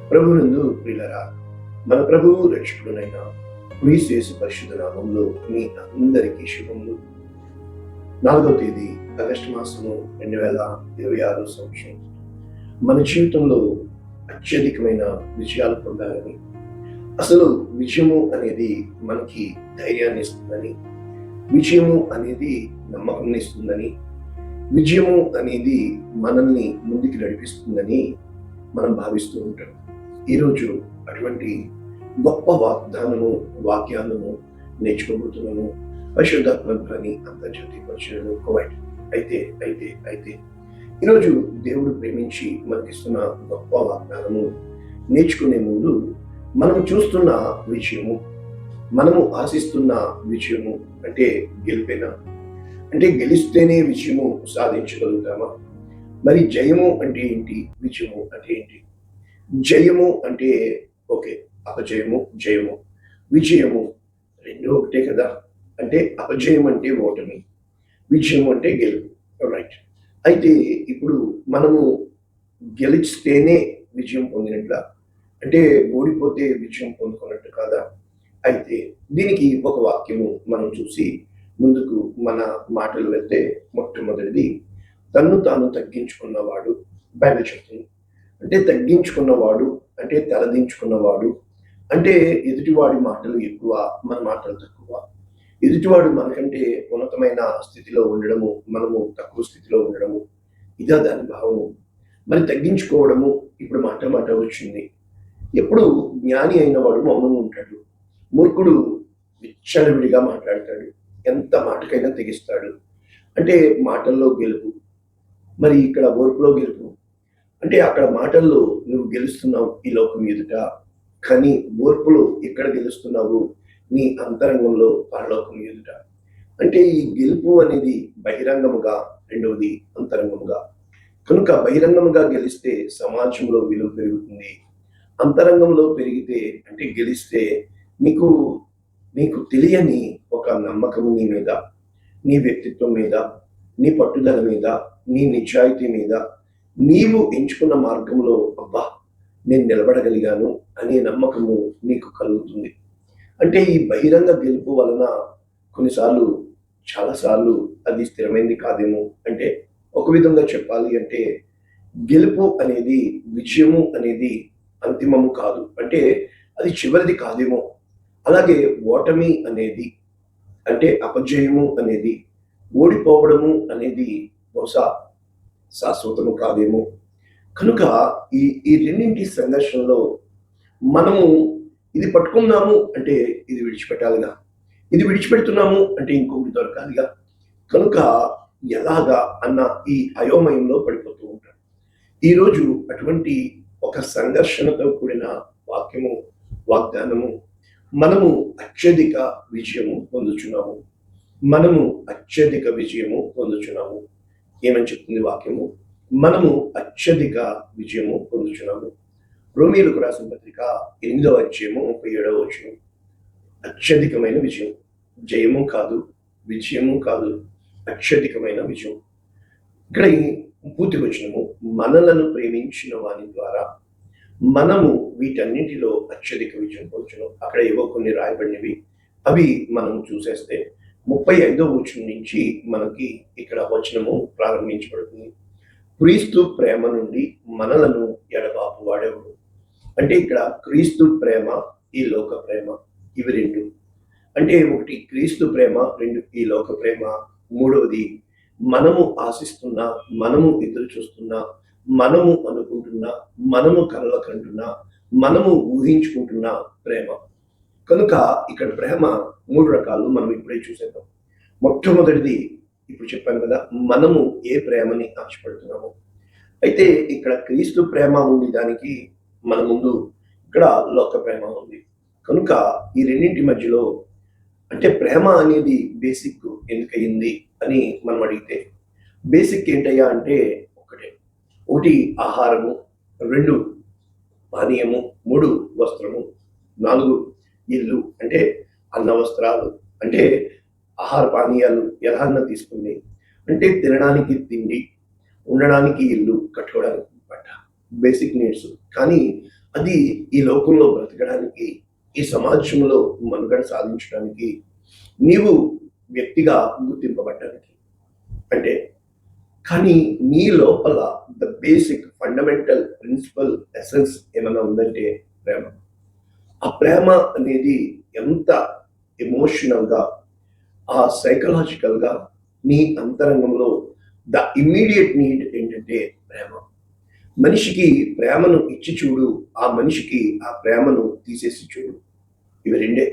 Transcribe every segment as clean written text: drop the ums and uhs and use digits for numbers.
ప్రభువునందు ప్రియులరా, మన ప్రభువు రక్షకుడునైన క్రీస్తు యేసు పరిశుద్ధ నామములో మీ అందరికీ శుభములు. 4వ తేదీ ఆగస్టు మాసము 2026 సంవత్సరం. మన జీవితంలో అత్యధికమైన విజయాలు పొందాలని, అసలు విజయము అనేది మనకి ధైర్యాన్ని ఇస్తుందని, విజయము అనేది నమ్మకం ఇస్తుందని, విజయము అనేది మనల్ని ముందుకు నడిపిస్తుందని మనం భావిస్తూ ఉంటాం. ఈరోజు అటువంటి గొప్ప వాక్యాలను నేర్చుకోబోతున్నాము. పరిశుద్ధాత్మని అంతర్జాతీయ పరిశీలన కువైట్. అయితే ఈరోజు దేవుడు ప్రేమించి మనకిస్తున్న గొప్ప వాగ్దానము నేర్చుకునే ముందు మనం చూస్తున్న విజయము, మనము ఆశిస్తున్న విజయము అంటే గెలిపేనా? అంటే గెలిస్తేనే విజయము సాధించగలుగుతామా? మరి జయము అంటే ఏంటి? విజయము అంటే ఏంటి? జయము అంటే ఓకే, అపజయము, జయము, విజయము రెండు ఒకటే కదా. అంటే అపజయం అంటే ఓటమి, విజయం అంటే గెలుపు. రైట్. అయితే ఇప్పుడు మనము గెలిస్తేనే విజయం పొందినట్ల, అంటే ఓడిపోతే విజయం పొందుకున్నట్టు కాదా? అయితే దీనికి ఒక వాక్యము మనం చూసి ముందుకు మన మాటలు వెళ్తే, మొట్టమొదటిది తన్ను తాను తగ్గించుకున్నవాడు బైబిల్ చెప్తుంది. అంటే తగ్గించుకున్నవాడు అంటే తలదించుకున్నవాడు, అంటే ఎదుటివాడి మాటలు ఎక్కువ, మన మాటలు తక్కువ. ఎదుటివాడు మనకంటే ఉన్నతమైన స్థితిలో ఉండడము, మనము తక్కువ స్థితిలో ఉండడము, ఇదా దాని భావము. మరి తగ్గించుకోవడము ఇప్పుడు మాట వచ్చింది. ఎప్పుడు జ్ఞాని అయిన వాడు మౌనంగా ఉంటాడు, మూర్ఖుడు విచ్చలవిడిగా మాట్లాడతాడు, ఎంత మాటకైనా తెగిస్తాడు. అంటే మాటల్లో గెలుపు, మరి ఇక్కడ ఓర్పులో గెలుపు. అంటే అక్కడ మాటల్లో నువ్వు గెలుస్తున్నావు ఈ లోకం ఎదుట, కానీ ఓర్పులో ఎక్కడ గెలుస్తున్నావు? నీ అంతరంగంలో పరలోకం ఎదుట. అంటే ఈ గెలుపు అనేది బహిరంగముగా, రెండవది అంతరంగముగా. కనుక బహిరంగముగా గెలిస్తే సమాజంలో విలువ పెరుగుతుంది. అంతరంగంలో పెరిగితే, అంటే గెలిస్తే నీకు తెలియని ఒక నమ్మకము నీ మీద, నీ వ్యక్తిత్వం మీద, నీ పట్టుదల మీద, నీ నిజాయితీ మీద, నీవు ఎంచుకున్న మార్గంలో అబ్బా నేను నిలబడగలిగాను అనే నమ్మకము నీకు కలుగుతుంది. అంటే ఈ బహిరంగ గెలుపు వలన కొన్నిసార్లు, చాలాసార్లు అది స్థిరమైనది కాదేమో. అంటే ఒక విధంగా చెప్పాలి అంటే గెలుపు అనేది, విజయము అనేది అంతిమము కాదు, అంటే అది చివరిది కాదేమో. అలాగే ఓటమి అనేది, అంటే అపజయము అనేది, ఓడిపోవడము అనేది బహుశా శాశ్వతము కాదేమో. కనుక ఈ రెండింటి సంఘర్షణలో మనము ఇది పట్టుకున్నాము అంటే ఇది విడిచిపెట్టాలిగా, ఇది విడిచిపెడుతున్నాము అంటే ఇంకొకటి దొరకాలిగా. కనుక ఎలాగా అన్న ఈ అయోమయంలో పడిపోతూ ఉంటాం. ఈరోజు అటువంటి ఒక సంఘర్షణతో కూడిన వాగ్దానము, మనము అత్యధిక విజయము పొందుచున్నాము, మనము అత్యధిక విజయము పొందుచున్నాము. ఏమని చెప్తుంది వాక్యము? మనము అత్యధిక విజయము పొందుచున్నాము. రోమీయులకు రాసిన పత్రిక 8వ అధ్యాయము 37వ వచనం. అత్యధికమైన విజయం, జయము కాదు, విజయము కాదు, అత్యధికమైన విజయం. ఇక్కడ పూర్తి వచనము, మనలను ప్రేమించిన వారి ద్వారా మనము వీటన్నింటిలో అత్యధిక విజయం పొందుతున్నాం. అక్కడ ఏవో కొన్ని రాయబడినవి, అవి మనం చూసేస్తే 35వ వచనం నుంచి మనకి ఇక్కడ వచనము ప్రారంభించబడుతుంది. క్రీస్తు ప్రేమ నుండి మనలను ఎడబాపు వాడేవాడు. అంటే ఇక్కడ క్రీస్తు ప్రేమ, ఈ లోక ప్రేమ, ఇవి రెండు. అంటే ఒకటి క్రీస్తు ప్రేమ, రెండు ఈ లోక ప్రేమ, మూడవది మనము ఆశిస్తున్నా, మనము ఎదురు చూస్తున్నా, మనము అనుకుంటున్నా, మనము కలలు కంటున్నా, మనము ఊహించుకుంటున్న ప్రేమ. కనుక ఇక్కడ ప్రేమ 3 రకాలు మనం ఇప్పుడే చూసేద్దాం. మొట్టమొదటిది ఇప్పుడు చెప్పాను కదా, మనము ఏ ప్రేమని ఆశపడుతున్నాము. అయితే ఇక్కడ క్రీస్తు ప్రేమ ఉంది, దానికి మన ముందు ఇక్కడ లోక ప్రేమ ఉంది. కనుక ఈ రెండింటి మధ్యలో, అంటే ప్రేమ అనేది బేసిక్ ఎందుకయింది అని మనం అడిగితే, బేసిక్ ఏంటయ్యా అంటే ఒకటి ఆహారము, 2 పానీయము, 3 వస్త్రము, 4 ఇల్లు. అంటే అన్న వస్త్రాలు, అంటే ఆహార పానీయాలు ఎలా అన్నా తీసుకుంది, అంటే తినడానికి తిండి, ఉండడానికి ఇల్లు, కట్టుకోవడానికి బట్ట. Basic needs. కానీ అది ఈ లోకంలో బ్రతకడానికి, ఈ సమాజంలో మనుగడ సాధించడానికి, నీవు వ్యక్తిగా గుర్తింపబడ్డానికి. అంటే కానీ నీ లోపల the basic fundamental principal essence ఏమైనా ఉందంటే ప్రేమ. ఆ ప్రేమ అనేది ఎంత ఎమోషనల్గా, ఆ సైకలాజికల్గా నీ అంతరంగంలో ద ఇమ్మీడియట్ నీడ్ ఏంటంటే ప్రేమ. మనిషికి ప్రేమను ఇచ్చి చూడు, ఆ మనిషికి ఆ ప్రేమను తీసేసి చూడు. ఇవి రెండే.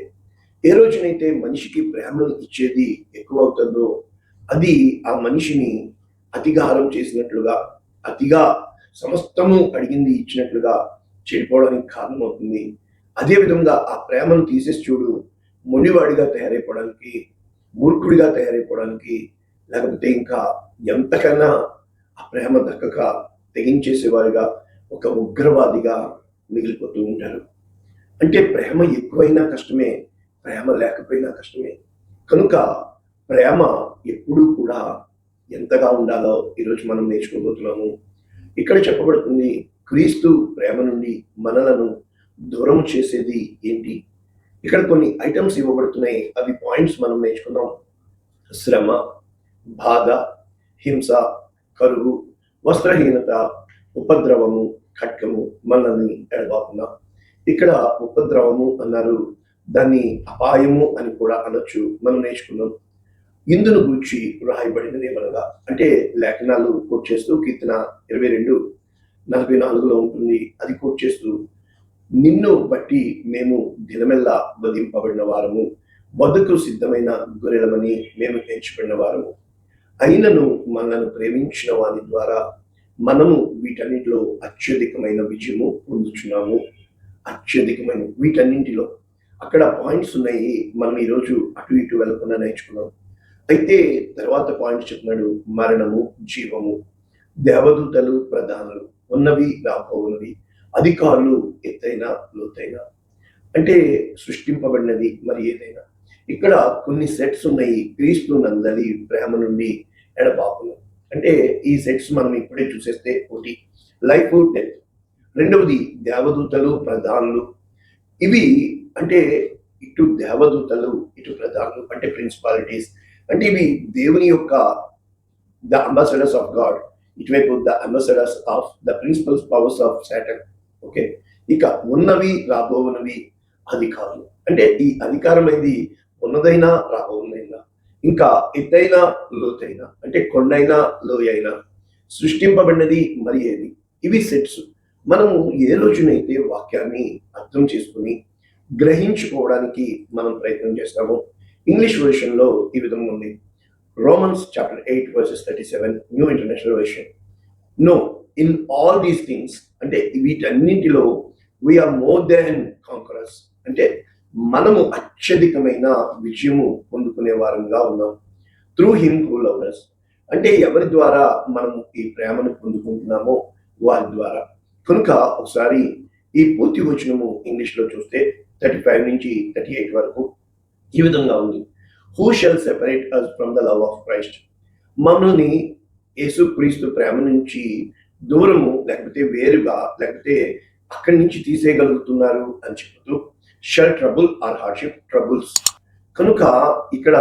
ఏ రోజునైతే మనిషికి ప్రేమను ఇచ్చేది ఎక్కువ అవుతుందో అది ఆ మనిషిని అతిగారం చేసినట్లుగా, అతిగా సమస్తము అడిగింది ఇచ్చినట్లుగా చెడిపోవడానికి కారణమవుతుంది. అదేవిధంగా ఆ ప్రేమను తీసేసి చూడు, మొండివాడిగా తయారైపోవడానికి, మూర్ఖుడిగా తయారైపోవడానికి, లేకపోతే ఇంకా ఎంతకన్నా ఆ ప్రేమ దక్కక తెగించేసేవారిగా, ఒక ఉగ్రవాదిగా మిగిలిపోతూ ఉంటారు. అంటే ప్రేమ ఎక్కువైనా కష్టమే, ప్రేమ లేకపోయినా కష్టమే. కనుక ప్రేమ ఎప్పుడూ కూడా ఎంతగా ఉండాలో ఈరోజు మనం నేర్చుకోబోతున్నాము. ఇక్కడ చెప్పబడుతుంది, క్రీస్తు ప్రేమ నుండి మనలను దూరం చేసేది ఏంటి? ఇక్కడ కొన్ని ఐటమ్స్ ఇవ్వబడుతున్నాయి. అవి పాయింట్స్ మనం నేర్చుకుందాం. శ్రమ, బాధ, హింస, కరువు, వస్త్రహీనత, ఉపద్రవము, ఖడ్గము మనల్ని ఎడబాపున. ఇక్కడ ఉపద్రవము అన్నారు, దాన్ని అపాయము అని కూడా అనొచ్చు. మనం నేర్చుకున్నాం. ఇందును గూర్చి రాయబడినది ఏమనగా, అంటే లేఖనాలు కోట్ చేస్తూ కీర్తన 22:44 ఉంటుంది. అది కోట్ చేస్తూ, నిన్ను బట్టి మేము దినమెల్లా వధింపబడిన వారము, వధకు సిద్ధమైన గొర్రెలమని మేము ఎంచబడిన వారము, అయినను మనల్ని ప్రేమించిన వారి ద్వారా మనము వీటన్నిటిలో అత్యధికమైన విజయము పొందుచున్నాము. అత్యధికమైన వీటన్నింటిలో. అక్కడ పాయింట్స్ ఉన్నాయి. మనం ఈరోజు అటు ఇటు వెళ్ళకుండా నేర్చుకున్నాం. అయితే తర్వాత పాయింట్ చెప్తున్నాడు, మరణము, జీవము, దేవదూతలు, ప్రధానులు, ఉన్నవి రాబోవున్నవి, అధికారులు, ఎత్తైన లోతైన. అంటే సృష్టింపబడినది మరి ఏదైనా. ఇక్కడ కొన్ని సెట్స్ ఉన్నాయి. క్రీస్తు నందలి ప్రేమ నుండి ఎడబాపును. అంటే ఈ సెట్స్ మనం ఇప్పుడే చూసేస్తే, ఒకటి లైఫ్, డెత్. రెండవది దేవదూతలు, ప్రధానులు. ఇవి అంటే ఇటు దేవదూతలు, ఇటు ప్రధానులు, అంటే ప్రిన్సిపాలిటీస్. అంటే ఇవి దేవుని యొక్క ద అంబాసడర్స్ ఆఫ్ గాడ్, ఇటువైపు the ambassadors of the principals powers of Satan. Okay. ఇక ఉన్నవి రాబోవునవి అధికారులు. అంటే ఈ అధికారం అనేది ఉన్నదైనా రాబోవునైనా, ఇంకా ఎత్తైనా లోతైనా, అంటే కొండైనా లోయైనా, సృష్టింపబడినది మరి ఏది. ఇవి సెట్స్. మనము ఏ రోజునైతే వాక్యాన్ని అర్థం చేసుకుని గ్రహించుకోవడానికి మనం ప్రయత్నం చేస్తామో, ఇంగ్లీష్ వెర్షన్లో ఈ విధంగా ఉంది. Romans chapter 8:37, new international version. No, in all these things, అంటే వీటన్నింటిలో వీఆర్ మోర్ దెన్ కాంకరర్స్, అంటే మనము అత్యధికమైన విజయము పొందుకునే వారంగా ఉన్నాం. Through him who loved us, అంటే ఎవరి ద్వారా మనము ఈ ప్రేమను పొందుకుంటున్నామో వారి ద్వారా. కనుక ఒకసారి ఈ పూర్తి వచనము ఇంగ్లీష్లో చూస్తే 35 నుంచి 38 వరకు ఈ విధంగా ఉంది. Who shall separate us from the love of Christ, మనల్ని యేసుక్రీస్తు ప్రేమ నుంచి దూరము, లేకపోతే వేరుగా, లేకపోతే అక్కడి నుంచి తీసేయగలుగుతున్నారు అని చెప్తూ, shall trouble or hardship, troubles. కనుక ఇక్కడ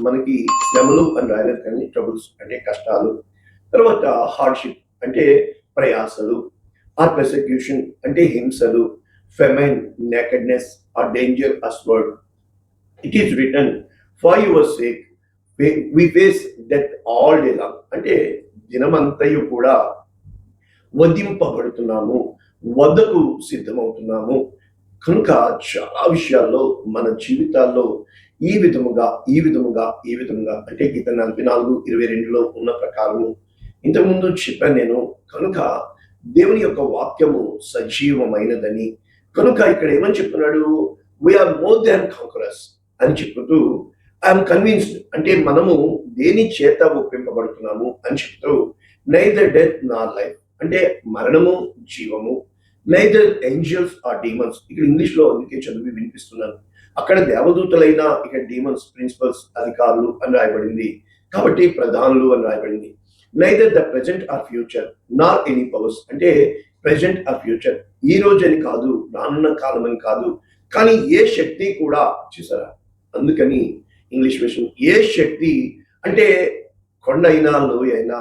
మనకి శ్రమలు అని రాయలేదు, కానీ ట్రబుల్స్ అంటే కష్టాలు. తర్వాత హార్డ్షిప్ అంటే ప్రయాసలు, ఆర్ పెర్సెక్యూషన్ అంటే హింసలు, famine, nakedness, or danger or sword. It is written for your sake we face death all day long, అంటే దినమంతయు కూడా వధింపబడుతున్నాము, వధకు సిద్ధమవుతున్నాము. కనుక చాలా విషయాల్లో మన జీవితాల్లో ఈ విధముగా అంటే గీత 44:22లో ఉన్న ప్రకారము ఇంతకుముందు చెప్పాను నేను. కనుక దేవుని యొక్క వాక్యము సజీవమైనదని. కనుక ఇక్కడ ఏమని చెప్తున్నాడు, వీఆర్ మోర్ దాన్ కాంకరర్స్ అని చెప్తూ, ఐఎమ్ కన్విన్స్డ్, అంటే మనము దేని చేత ఒప్పింపబడుతున్నాము అని చెప్తూ, నైదర్ డెత్ నార్ లైఫ్, అంటే మరణము, జీవము, నైదర్ ఏంజల్స్ ఆర్ డీమన్స్. ఇక్కడ ఇంగ్లీష్లో అందుకే చదివి వినిపిస్తున్నాను. అక్కడ దేవదూతలైనా, ఇక్కడ డీమన్స్, ప్రిన్సిపల్స్, అధికారులు అని రాయబడింది. కాబట్టి ప్రధానులు అని రాయబడింది. Neither the present or future Nar any powers, అంటే ప్రెజెంట్ ఆర్ ఫ్యూచర్, ఈ రోజు అని కాదు, రానున్న కాలం అని కాదు, కానీ ఏ శక్తి కూడా చూసారా. అందుకని ఇంగ్లీష్ విషయం ఏ శక్తి అంటే కొండ అయినా లోయ అయినా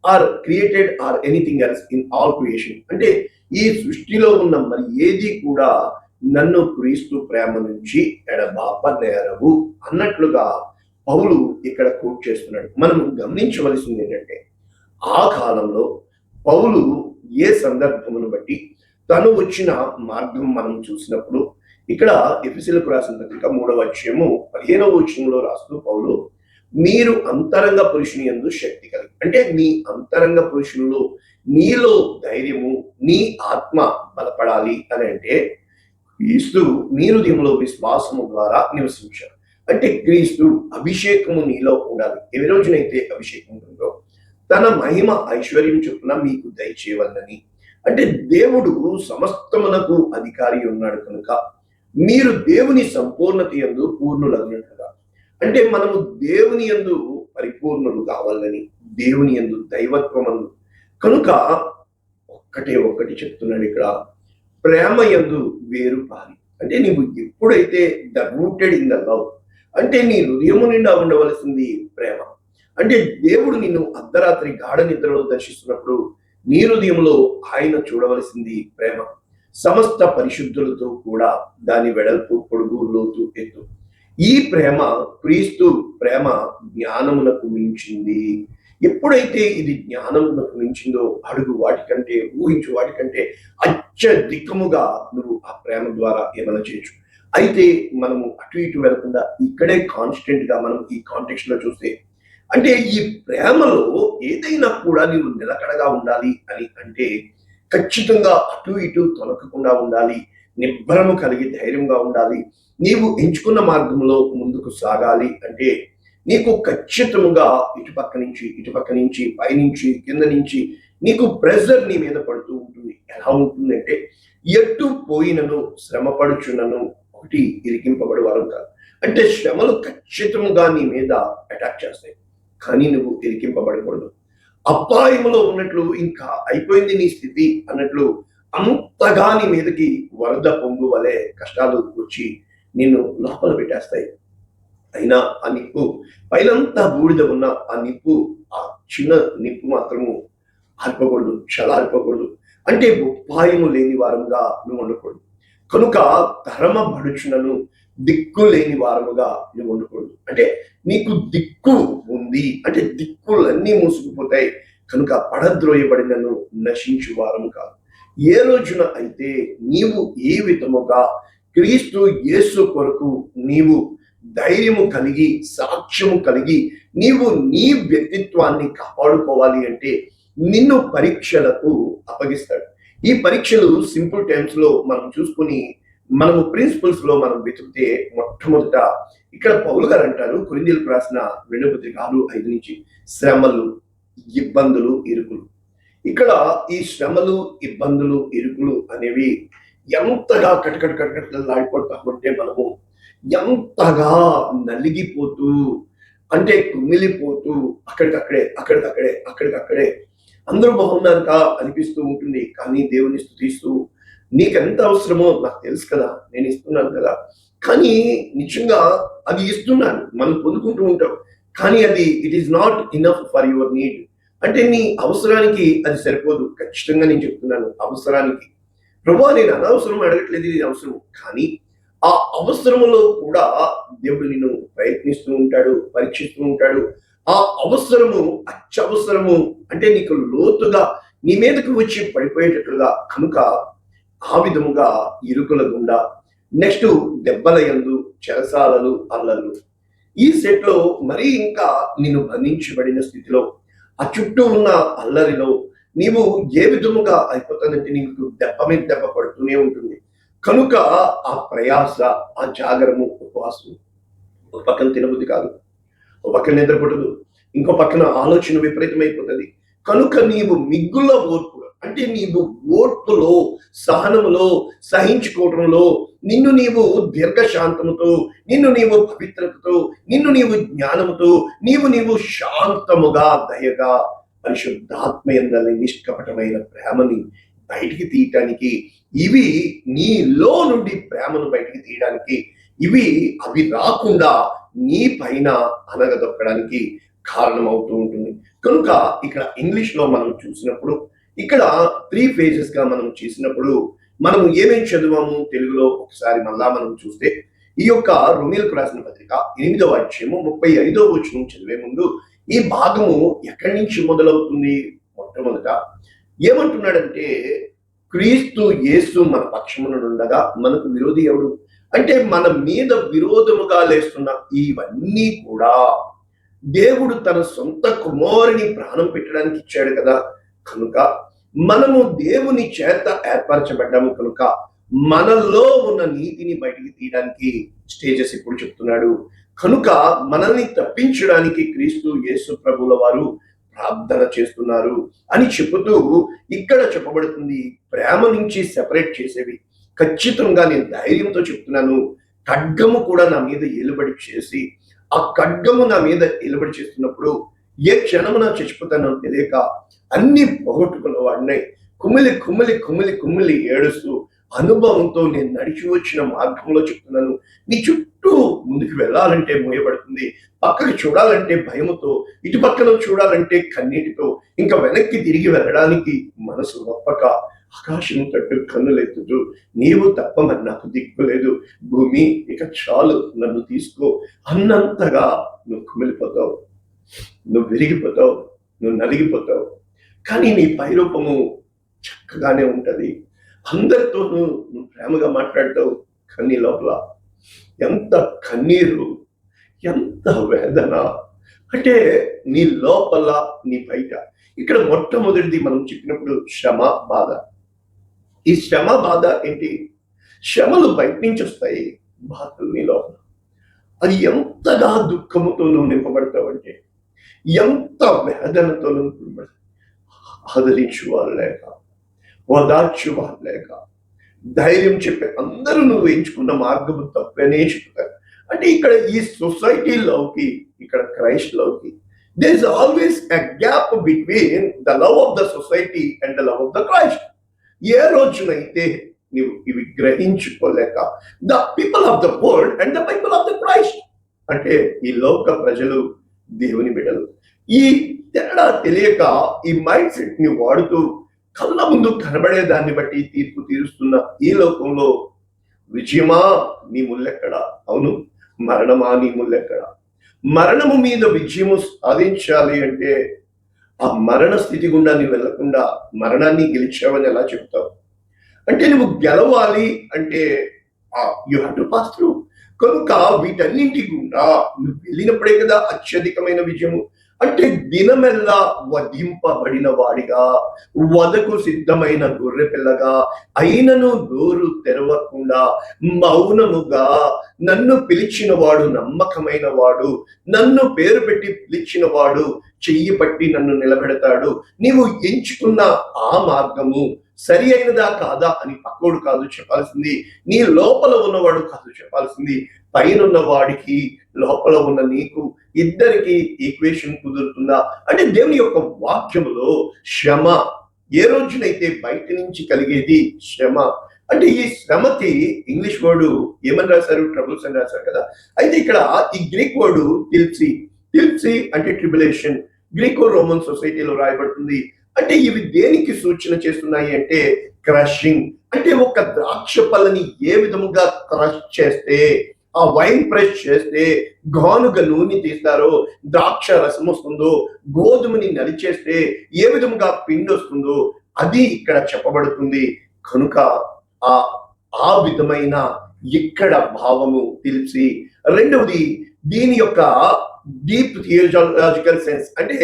or created or anything else in all creation అంటే ఈ సృష్టిలో ఉన్న మరి ఏది కూడా నన్ను క్రీస్తు ప్రేమ నుంచి ఎడబాప నేరవు అన్నట్లుగా పౌలు ఇక్కడ కోట్ చేస్తున్నాడు. మనం గమనించవలసింది ఏంటంటే ఆ కాలంలో పౌలు ఏ సందర్భమును బట్టి తను వచ్చిన మార్గం మనం చూసినప్పుడు ఇక్కడ ఎఫెసీయులకు రాసిన పత్రిక 3వ అధ్యాయము 15వ వచనంలో రాస్తూ పౌలు మీరు అంతరంగ పురుషుని యందు శక్తి కలిగి అంటే మీ అంతరంగ పురుషుల్లో నీలో ధైర్యము నీ ఆత్మ బలపడాలి అని అంటే క్రీస్తు మీ హృదయంలో విశ్వాసము ద్వారా నివసించారు. అంటే క్రీస్తు అభిషేకము నీలో ఉండాలి. ఏ రోజునైతే అభిషేకం ఉంటుందో తన మహిమ ఐశ్వర్యం చొప్పున మీకు దయచేయవలనని అంటే దేవుడు సమస్తమునకు అధికారి ఉన్నాడు కనుక మీరు దేవుని సంపూర్ణత యందు పూర్ణులగినట్లుగా అంటే మనము దేవుని యందు పరిపూర్ణులు కావాలని దేవుని యందు దైవత్వమందు కనుక ఒక్కటి చెప్తున్నాడు ఇక్కడ ప్రేమ యందు వేరు పారి అంటే నీవు ఎప్పుడైతే the rooted in the love అంటే నీ హృదయము నిండా ఉండవలసింది ప్రేమ అంటే దేవుడు నిన్ను అర్ధరాత్రి గాఢ నిద్రలో దర్శిస్తున్నప్పుడు నీ హృదయంలో ఆయన చూడవలసింది ప్రేమ సమస్త పరిశుద్ధులతో కూడా దాని వెడల్పు పొడుగు లోతు ఎత్తు ఈ ప్రేమ క్రీస్తు ప్రేమ జ్ఞానమునకు మించింది. ఎప్పుడైతే ఇది జ్ఞానమునకు మించిందో అడుగు వాటికంటే ఊహించు వాటికంటే అత్యధికముగా నువ్వు ఆ ప్రేమ ద్వారా ఏమైనా చేయొచ్చు. అయితే మనము అటు ఇటు వెళ్లకుండా ఇక్కడే కాన్స్టెంట్ గా మనం ఈ కాంటెక్స్ట్ లో చూస్తే అంటే ఈ ప్రేమలో ఏదైనా కూడా నీవు నిలకడగా ఉండాలి అని అంటే ఖచ్చితంగా అటు ఇటు తొలగకుండా ఉండాలి, నిబ్బరము కలిగి ధైర్యంగా ఉండాలి. నీవు ఎంచుకున్న మార్గంలో ముందుకు సాగాలి అంటే నీకు ఖచ్చితంగా ఇటుపక్క నుంచి పైనుంచి కింద నుంచి నీకు ప్రెజర్ నీ మీద పడుతూ ఉంటుంది. ఎలా ఉంటుందంటే ఎటు పోయినను శ్రమ పడుచున్నను ఒకటి ఇరికింపబడి వారు కాదు అంటే శ్రమలు ఖచ్చితంగా నీ మీద అటాక్ చేస్తాయి కానీ నువ్వు ఇరికింపబడకూడదు. అపాయములో ఉన్నట్లు ఇంకా అయిపోయింది నీ స్థితి అన్నట్లు అంతగా నీ మీదకి వరద పొంగు వలె కష్టాలు వచ్చి నిన్ను లోపల పెట్టేస్తాయి. అయినా ఆ నిప్పు పైనంతా బూడిద ఉన్న ఆ నిప్పు ఆ చిన్న నిప్పు మాత్రము ఆర్పకూడదు, చల్లారిపోకూడదు. అంటే ఉపాయము లేని వారముగా నువ్వు ఉండకూడదు. కనుక ధర్మబడుచునను దిక్కు లేని వారముగా నువ్వు ఉండకూడదు. అంటే నీకు దిక్కు ఉంది అంటే దిక్కులన్నీ మూసుకుపోతాయి కనుక పడద్రోయబడినను నశించు వారము కాదు. ఏ రోజున అయితే నీవు ఏ విధముగా క్రీస్తు యేసు కొరకు నీవు ధైర్యము కలిగి సాక్ష్యము కలిగి నీవు నీ వ్యక్తిత్వాన్ని కాపాడుకోవాలి అంటే నిన్ను పరీక్షలకు అప్పగిస్తాడు. ఈ పరీక్షలు సింపుల్ టైమ్స్ లో మనం చూసుకుని మనము ప్రిన్సిపల్స్ లో మనం వెతికితే మొట్టమొదట ఇక్కడ పౌలు గారు అంటారు కొరింథీయులకు రాసిన 2వ పత్రిక 6:5 నుంచి శ్రమలు ఇబ్బందులు ఇరుకులు. ఇక్కడ ఈ శ్రమలు ఇబ్బందులు ఇరుకులు అనేవి ఎంతగా కటకటలాడిపోతామంటే మనము ఎంతగా నలిగిపోతూ అంటే కుమిలిపోతూ అక్కడికక్కడే అందరూ బాగున్నారుగా అనిపిస్తూ ఉంటుంది. కానీ దేవుని స్తుతిస్తూ నీకెంత అవసరమో నాకు తెలుసు కదా, నేను ఇస్తున్నాను కదా, కానీ నిజంగా అది ఇస్తున్నాను మనం పొందుకుంటూ ఉంటాం కానీ అది it is not enough for your need అంటే నీ అవసరానికి అది సరిపోదు. ఖచ్చితంగా నేను చెప్తున్నాను అవసరానికి ప్రభువా నేను అనవసరం అడగట్లేదు, ఇది అవసరం. కానీ ఆ అవసరములో కూడా దేవుడు నిన్ను ప్రయత్నిస్తూ ఉంటాడు, పరీక్షిస్తూ ఉంటాడు. ఆ అవసరము అత్యవసరము అంటే నీకు లోతుగా నీ మీదకు వచ్చి పడిపోయేటట్లుగా కనుక ఆ విధముగా ఇరుకుల గుండా నెక్స్ట్ దెబ్బల యందు చెరసాలలు అల్లలు ఈ సెట్ లో మరీ ఇంకా నిన్ను బంధించబడిన స్థితిలో ఆ చుట్టూ ఉన్న అల్లరిలో నీవు ఏ విధముగా అయిపోతానంటే నీకు దెబ్బ మీద దెబ్బ పడుతూనే ఉంటుంది. కనుక ఆ ప్రయాస ఆ జాగరము ఉపవాసం ఒక పక్కన తినబుద్ధి కాదు, ఒక పక్కన నిద్రపడదు, ఇంకో పక్కన ఆలోచన విపరీతమైపోతుంది. కనుక నీవు మిగ్గుల ఓర్పు అంటే నీవు ఓర్పులో సహనములో సహించుకోవడంలో నిన్ను నీవు దీర్ఘశాంతముతో నిన్ను నీవు పవిత్రతతో నిన్ను నీవు జ్ఞానముతో నీవు శాంతముగా దయగా పరిశుద్ధాత్మయందలి నిష్కపటమైన ప్రేమని బయటికి తీయటానికి, ఇవి నీలో నుండి ప్రేమను బయటికి తీయడానికి, అవి రాకుండా నీ పైన అనగదొక్కడానికి కారణమవుతూ ఉంటుంది. కనుక ఇక్కడ ఇంగ్లీష్ లో మనం చూసినప్పుడు, ఇక్కడ 3 phases గా మనం చేసినప్పుడు మనం ఏమేమి చదివాము తెలుగులో ఒకసారి మళ్ళా మనం చూస్తే, ఈ యొక్క రోమీయులకు రాసిన పత్రిక 8వ అధ్యాయము 35వ వచనం చదివే ముందు ఈ భాగము ఎక్కడి నుంచి మొదలవుతుంది? మొట్టమొదట ఏమంటున్నాడంటే, క్రీస్తు యేసు మన పక్షమున ఉండగా మనకు విరోధి ఎవడు? అంటే మన మీద విరోధముగా లేస్తున్న ఇవన్నీ కూడా దేవుడు తన సొంత కుమారుని ప్రాణం పెట్టడానికి ఇచ్చాడు కదా. కనుక మనము దేవుని చేత ఏర్పరచబడ్డాము కనుక మనలో ఉన్న నీతిని బయటికి తీయడానికి స్టేజెస్ ఇప్పుడు చెప్తున్నాడు. కనుక మనల్ని తప్పించడానికి క్రీస్తు యేసు ప్రభుల వారు ప్రార్థన చేస్తున్నారు అని చెబుతూ ఇక్కడ చెప్పబడుతుంది. ప్రేమ నుంచి సెపరేట్ చేసేవి ఖచ్చితంగా నేను ధైర్యంతో చెప్తున్నాను. ఖడ్గము కూడా నా మీద ఏలుబడి చేసి, ఆ ఖడ్గము నా మీద ఏలుబడి చేస్తున్నప్పుడు ఏ క్షణము నా చచ్చిపోతానో తెలియక అన్ని పోగొట్టుకున్న వాడిని కుమిలి కుమిలి కుమిలి కుమిలి ఏడుస్తూ అనుభవంతో నేను నడిచి వచ్చిన మార్గంలో చెప్తున్నాను. నీ చుట్టూ ముందుకు వెళ్ళాలంటే మోయబడుతుంది, పక్కకి చూడాలంటే భయముతో, ఇటు పక్కన చూడాలంటే కన్నీటితో, ఇంకా వెనక్కి తిరిగి వెళ్ళడానికి మనసు ఒప్పక ఆకాశం తట్టు కన్నులెత్తుతూ నీవు తప్ప మరి నాకు దిక్కు లేదు, భూమి ఇక చాలు నన్ను తీసుకో అన్నంతగా నువ్వు కుమిలిపోతావు, నువ్వు విరిగిపోతావు, నువ్వు నలిగిపోతావు. కానీ నీ పైరూపము చక్కగానే ఉంటది. అందరితోనూ నువ్వు ప్రేమగా మాట్లాడతావు. కానీ లోపల ఎంత కన్నీరు, ఎంత వేదన, అంటే నీ లోపల నీ బయట. ఇక్కడ మొట్టమొదటిది మనం చెప్పినప్పుడు శ్రమ, బాధ. ఈ శ్రమ బాధ ఏంటి? శ్రమలు బయట నుంచి వస్తాయి, బాధలు నీ లోపల. అది ఎంతగా దుఃఖముతో నువ్వు నింపబడతావంటే, ఎంత వేదనతో నువ్వు నింపబడతావు. ఆదరించు వాళ్ళు లేక, ఓదార్చు వాళ్ళు లేక, ధైర్యం చెప్పే అందరూ నువ్వు ఎంచుకున్న మార్గము తప్పనే చెప్తారు. అంటే ఇక్కడ ఈ సొసైటీలోకి, ఇక్కడ క్రైస్ట్ లోకి there is always a gap between the love of the society and the love of the Christ. ఏ రోజునైతే నువ్వు ఇవి గ్రహించుకోలేక, the people of the world and the people of the Christ, అంటే ఈ లోక ప్రజలు దేవుని బిడ్డలు, ఈ తేడా తెలియక ఈ మైండ్ సెట్ ని వాడుతూ కళ్ళ ముందు కనబడే దాన్ని బట్టి తీర్పు తీరుస్తున్న ఈ లోకంలో విజయమా నీ ముల్లెక్కడ? అవును, మరణమా నీ ముల్లెక్కడ? మరణము మీద విజయము సాధించాలి అంటే ఆ మరణ స్థితి గుండా నువ్వు వెళ్లకుండా మరణాన్ని గెలిచావని ఎలా చెప్తావు? అంటే నువ్వు గెలవాలి అంటే you have to pass through. కనుక వీటన్నింటి గుండా నువ్వు వెళ్ళినప్పుడే కదా అత్యధికమైన విజయము. అంటే దినమెల్లా వధింపబడిన వాడిగా, వదకు సిద్ధమైన గొర్రె పిల్లగా అయినను నోరు తెరవకుండా మౌనముగా నన్ను పిలిచిన వాడు నమ్మకమైన వాడు, నన్ను పేరు పెట్టి పిలిచిన వాడు చెయ్యి పట్టి నన్ను నిలబెడతాడు. నీవు ఎంచుకున్న ఆ మార్గము సరి అయినదా కాదా అని పక్కోడు కాదు చెప్పాల్సింది, నీ లోపల ఉన్నవాడు కాదు చెప్పాల్సింది, పైనున్న వాడికి లోపల ఉన్న నీకు ఇద్దరికి ఈక్వేషన్ కుదురుతుందా? అంటే దేవుని యొక్క వాక్యములో శ్రమ ఏ రోజునైతే బయట నుంచి కలిగేది శ్రమ. అంటే ఈ శ్రమకి ఇంగ్లీష్ వర్డ్ ఏమని రాశారు? ట్రబుల్స్ అని రాశారు కదా. అయితే ఇక్కడ ఈ గ్రీక్ వర్డ్ టిల్సి అంటే ట్రిబులేషన్, గ్రీకో రోమన్ సొసైటీలో రాయబడుతుంది. అంటే ఇవి దేనికి సూచన చేస్తున్నాయి అంటే క్రషింగ్. అంటే ఒక ద్రాక్ష పళ్ళని ఏ విధముగా క్రష్ చేస్తే, ఆ వైన్ ప్రెస్ చేస్తే గానుగ నూనె తీస్తారో ద్రాక్ష రసం వస్తుందో, గోధుమని నలిచేస్తే ఏ విధముగా పిండి వస్తుందో అది ఇక్కడ చెప్పబడుతుంది. కనుక ఆ విధమైన ఇక్కడ భావము తెలిసి, రెండవది దీని యొక్క డీప్ థియోలాజికల్ సెన్స్, అంటే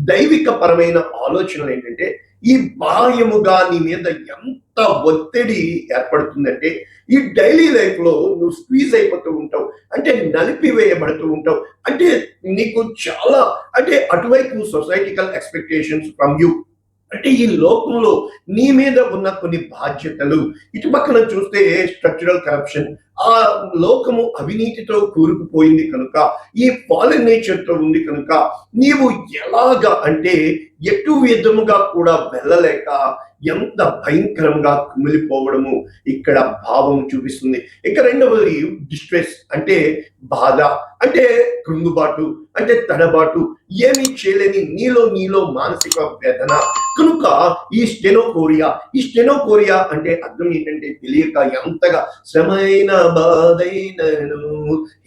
దైవిక పరమైన ఆలోచనలు ఏంటంటే ఈ బాహ్యముగా నీ మీద ఎంత ఒత్తిడి ఏర్పడుతుందంటే ఈ డైలీ లైఫ్ లో నువ్వు స్క్వీజ్ అయిపోతూ ఉంటావు, అంటే నలిపివేయబడుతూ ఉంటావు. అంటే నీకు చాలా, అంటే అటువైపు సొసైటికల్ ఎక్స్పెక్టేషన్స్ ఫ్రమ్ యూ, అంటే ఈ లోకంలో నీ మీద ఉన్న కొన్ని బాధ్యతలు, ఇటు పక్కన చూస్తే స్ట్రక్చరల్ కరప్షన్, ఆ లోకము అవినీతితో కూరుకుపోయింది కనుక, ఈ ఫాలెన్ నేచర్ తో ఉంది కనుక, నీవు ఎలాగా అంటే ఎటు విధముగా కూడా వెళ్ళలేక ఎంత భయంకరంగా కుమిలిపోవడము ఇక్కడ భావం చూపిస్తుంది. ఇక రెండవది డిస్ట్రెస్, అంటే బాధ, అంటే కృంగుబాటు, అంటే తడబాటు, ఏమీ చేయలేని నీలో మానసిక వేదన కనుక ఈ స్టెనోకోరియా అంటే అర్థం ఏంటంటే తెలియక ఎంతగా శ్రమైన బాధైనను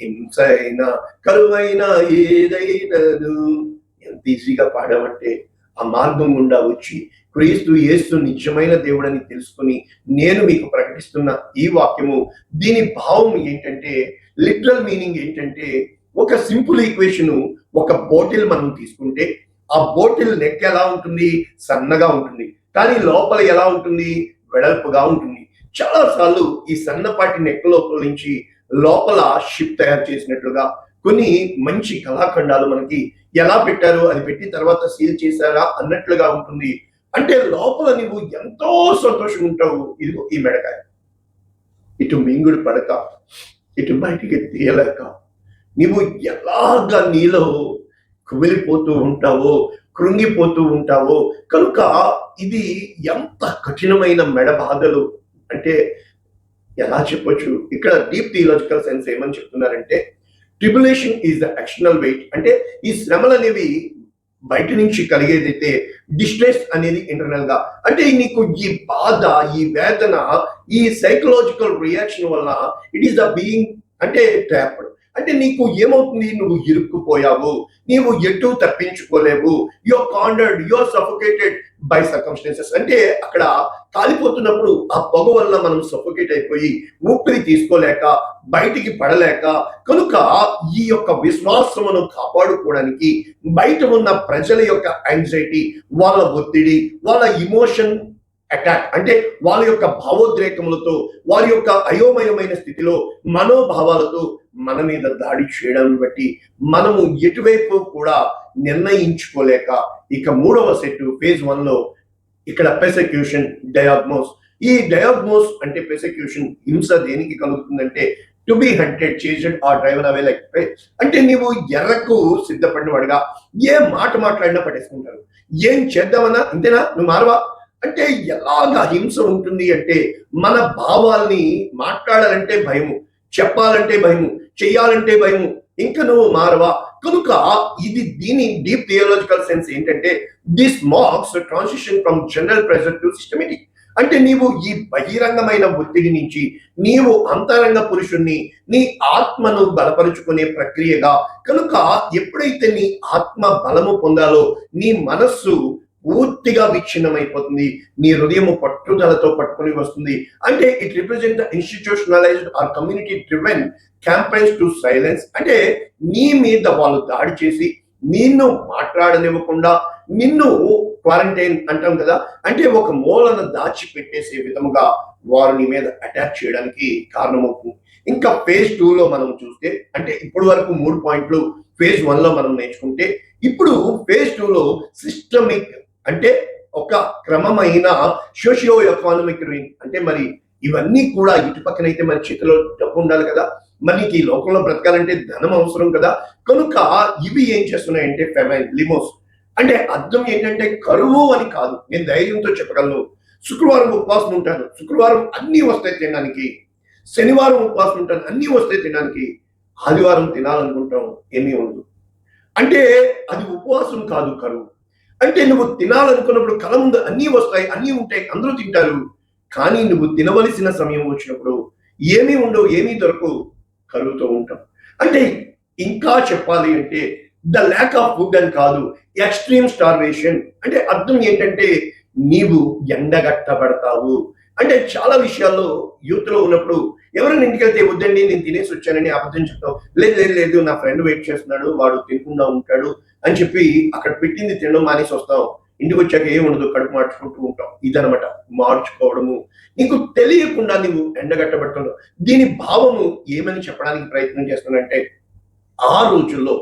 హింసైన కరువైన ఏదైనను ఎంత ఈజీగా పాడామంటే ఆ మార్గం గుండా వచ్చి క్రీస్తు యేసు నిజమైన దేవుడని తెలుసుకుని నేను మీకు ప్రకటిస్తున్న ఈ వాక్యము, దీని భావం ఏంటంటే, లిటరల్ మీనింగ్ ఏంటంటే, ఒక సింపుల్ ఈక్వేషన్, ఒక బాటిల్ మనం తీసుకుంటే ఆ బాటిల్ నెక్ ఎలా ఉంటుంది, సన్నగా ఉంటుంది, కానీ లోపల ఎలా ఉంటుంది, వెడల్పుగా ఉంటుంది. చాలా సార్లు ఈ సన్నపాటి నెక్ లోపల నుంచి లోపల షిప్ తయారు చేసినట్లుగా కొన్ని మంచి కళాఖండాలు మనకి ఎలా పెట్టారు, అది పెట్టిన తర్వాత సీల్ చేశారా అన్నట్లుగా ఉంటుంది. అంటే లోపల నువ్వు ఎంతో సంతోషంగా ఉంటావు. ఇదిగో ఈ మెడకాయ, ఇటు మింగుడు పడక, ఇటు బయటికి తీయలేక నీవు ఎలాగా నీలో కుమిలిపోతూ ఉంటావో, కృంగిపోతూ ఉంటావో. కనుక ఇది ఎంత కఠినమైన మెడ బాధలు అంటే ఎలా చెప్పొచ్చు. ఇక్కడ డీప్ థియలాజికల్ సెన్స్ ఏమని చెప్తున్నారంటే, tribulation is the external weight, అంటే ఈ శ్రమలు అనేవి బయట నుంచి కలిగేదైతే డిస్ట్రెస్ అనేది ఇంటర్నల్ గా, అంటే నీకు ఈ బాధ, ఈ వేదన, ఈ సైకలాజికల్ రియాక్షన్ వల్ల ఇట్ ఈస్ ద బీయింగ్ అంటే ట్రాప్డ్, అంటే నీకు ఏమవుతుంది, నువ్వు ఇరుక్కుపోయావు, నీవు ఎటు తప్పించుకోలేవు, యువర్ కాండర్డ్, యువర్ సఫోకేటెడ్ బై సర్కమ్స్టెన్సెస్, అంటే అక్కడ కాలిపోతున్నప్పుడు ఆ పొగ వల్ల మనం సఫోకేట్ అయిపోయి ఊపిరి తీసుకోలేక బయటికి పడలేక, కనుక ఈ యొక్క విశ్వాసమును కాపాడుకోవడానికి బయట ఉన్న ప్రజల యొక్క యాంగ్జైటీ, వాళ్ళ ఒత్తిడి, వాళ్ళ ఇమోషన్ అటాక్, అంటే వాళ్ళ యొక్క భావోద్రేకములతో, వారి యొక్క అయోమయమైన స్థితిలో మనోభావాలతో మన మీద దాడి చేయడం బట్టి మనము ఎటువైపు కూడా నిర్ణయించుకోలేక, ఇక మూడవ సెట్ ఫేజ్ 1 లో ఇక్కడ పెర్సెక్యూషన్, డయాగ్నోస్. ఈ డయాగ్నోస్ అంటే పెర్సెక్యూషన్, హింస దేనికి కలుగుతుందంటే to be hunted, chased or driven away like prey, అంటే నీవు ఎర్రకు సిద్ధపడిన వాడిగా ఏ మాట మాట్లాడినా పట్టేసుకుంటారు, ఏం చేద్దామన్నా ఇంతేనా, నువ్వు మారవా, అంటే ఎలాగా హింస ఉంటుంది అంటే మన భావాల్ని మాట్లాడాలంటే భయము, చెప్పాలంటే భయము, చెయ్యాలంటే భయము, ఇంకా నువ్వు మారవా. కనుక ఇది దీని డీప్ థియలాజికల్ సెన్స్ ఏంటంటే, this marks transition from general pressure to systematic, అంటే నీవు ఈ బహిరంగమైన ఒత్తిడి నుంచి నీవు అంతరంగ పురుషుణ్ణి, నీ ఆత్మను బలపరుచుకునే ప్రక్రియగా, కనుక ఎప్పుడైతే నీ ఆత్మ బలము పొందాలో నీ మనస్సు పూర్తిగా విచ్ఛిన్నమైపోతుంది, నీ హృదయము పట్టుదలతో పట్టుకుని వస్తుంది. అంటే it represent the institutionalised or community driven campaigns to silence, అంటే నీ మీద వాళ్ళు దాడి చేసి నిన్ను మాట్లాడనివ్వకుండా, నిన్ను క్వారంటైన్ అంటాం కదా, అంటే ఒక మూలన దాచిపెట్టేసే విధముగా వారు నీ మీద అటాక్ చేయడానికి కారణమవుతుంది. ఇంకా ఫేజ్ 2 లో మనం చూస్తే, అంటే ఇప్పుడు వరకు 3 పాయింట్లు ఫేజ్ 1 లో మనం నేర్చుకుంటే, ఇప్పుడు ఫేజ్ 2 లో సిస్టమిక్, అంటే ఒక క్రమమైన సోషియో ఎకానమిక్ రూయిన్, అంటే మరి ఇవన్నీ కూడా ఇటు పక్కనైతే మరి చేతిలో డబ్బు ఉండాలి కదా, మనకి ఈ లోకంలో బ్రతకాలంటే ధనం అవసరం కదా. కనుక ఇవి ఏం చేస్తున్నాయంటే ఫెమైన్, లిమోస్, అంటే అర్థం ఏంటంటే కరువు అని కాదు, నేను ధైర్యంతో చెప్పగలను. శుక్రవారం ఉపవాసం ఉంటాను, శుక్రవారం అన్నీ వస్తాయి తినడానికి, శనివారం ఉపవాసం ఉంటాను, అన్నీ వస్తాయి తినడానికి, ఆదివారం తినాలనుకుంటాం, ఏమీ ఉండదు. అంటే అది ఉపవాసం కాదు, కరువు. అంటే నువ్వు తినాలనుకున్నప్పుడు కళ ముందు అన్నీ వస్తాయి, అన్నీ ఉంటాయి, అందరూ తింటారు, కానీ నువ్వు తినవలసిన సమయం వచ్చినప్పుడు ఏమీ ఉండవు, ఏమీ దొరకవు, కరువుతో ఉంటాం. అంటే ఇంకా చెప్పాలి అంటే ద ల్యాక్ ఆఫ్ ఫుడ్ అని కాదు, ఎక్స్ట్రీమ్ స్టార్వేషన్, అంటే అర్థం ఏంటంటే నీవు ఎండగట్టబడతావు. అంటే చాలా విషయాల్లో యూత్ లో ఉన్నప్పుడు ఎవరైనా ఇంటికి వెళ్తే వద్దండి నేను తినేసి వచ్చానని అబద్ధం చెప్తాం, లేదు లేదు లేదు నా ఫ్రెండ్ వెయిట్ చేస్తున్నాడు, వాడు తినకుండా ఉంటాడు అని చెప్పి అక్కడ పెట్టింది తినడం మానేసి వస్తాం, ఇంటికి వచ్చాక ఏం ఉండదు, కడుపు మార్చుకుంటూ ఉంటాం. ఇదనమాట మార్చుకోవడము. నీకు తెలియకుండా నువ్వు ఎండగట్టబడుతున్నావు. దీని భావము ఏమని చెప్పడానికి ప్రయత్నం చేస్తానంటే, ఆ రోజుల్లో